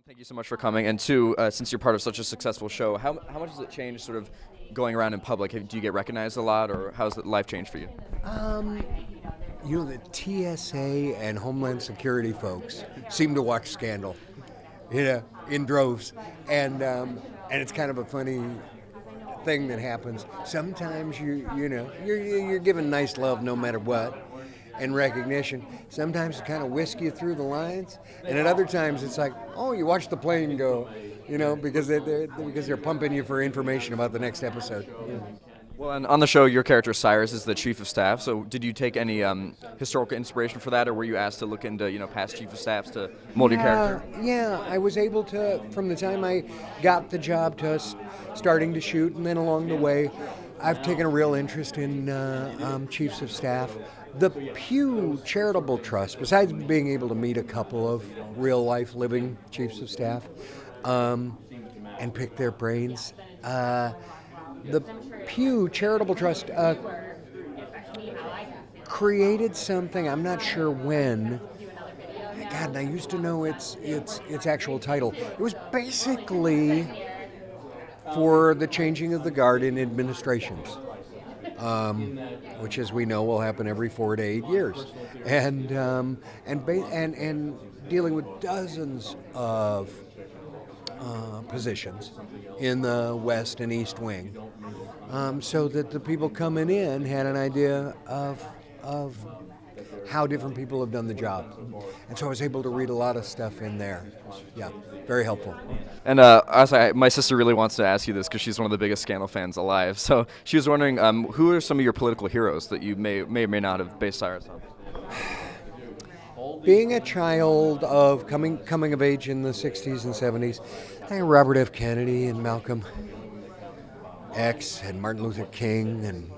Thank you so much for coming. And two, since you're part of such a successful show, how much has it changed sort of going around in public? Do you get recognized a lot, or how's life changed for you? The TSA and Homeland Security folks seem to watch Scandal, in droves, and it's kind of a funny thing that happens. Sometimes you're given nice love no matter what, and recognition. Sometimes it kind of whisks you through the lines, and at other times it's like, oh, you watch the plane go, because they're pumping you for information about the next episode. Yeah. Well, and on the show, your character Cyrus is the chief of staff. So, did you take any historical inspiration for that, or were you asked to look into past chief of staffs to mold your character? Yeah, I was able to, from the time I got the job to starting to shoot, and then along the way, I've taken a real interest in chiefs of staff. The Pew Charitable Trust, besides being able to meet a couple of real-life living chiefs of staff and pick their brains, the Pew Charitable Trust created something, I'm not sure when. God, and I used to know its actual title. It was basically for the changing of the guard in administrations, which, as we know, will happen every 4 to 8 years, and dealing with dozens of positions in the West and East Wing, so that the people coming in had an idea of how different people have done the job. And so I was able to read a lot of stuff in there. Yeah, very helpful. And my sister really wants to ask you this because she's one of the biggest Scandal fans alive. So she was wondering, who are some of your political heroes that you may or may not have based Cyrus on? Being a child of coming of age in the 60s and 70s, I think Robert F. Kennedy and Malcolm X and Martin Luther King, and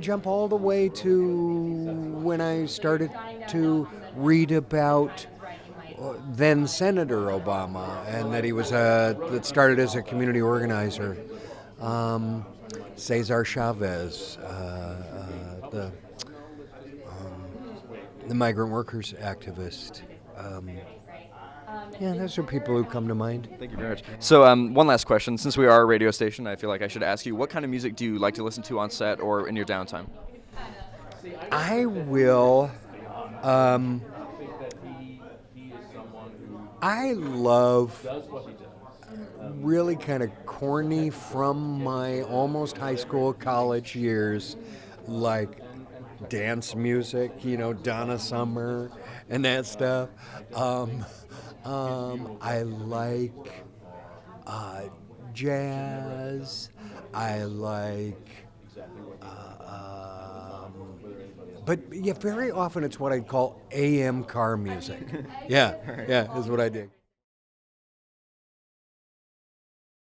jump all the way to when I started to read about then Senator Obama, and that he was that started as a community organizer. Cesar Chavez, the migrant workers activist. Yeah, those are people who come to mind. Thank you very much. So one last question. Since we are a radio station, I feel like I should ask you, what kind of music do you like to listen to on set or in your downtime? I will. I love really kind of corny from my almost high school, college years, like dance music, Donna Summer and that stuff. I like jazz. I like, but yeah, very often it's what I'd call AM car music. Yeah, is what I dig.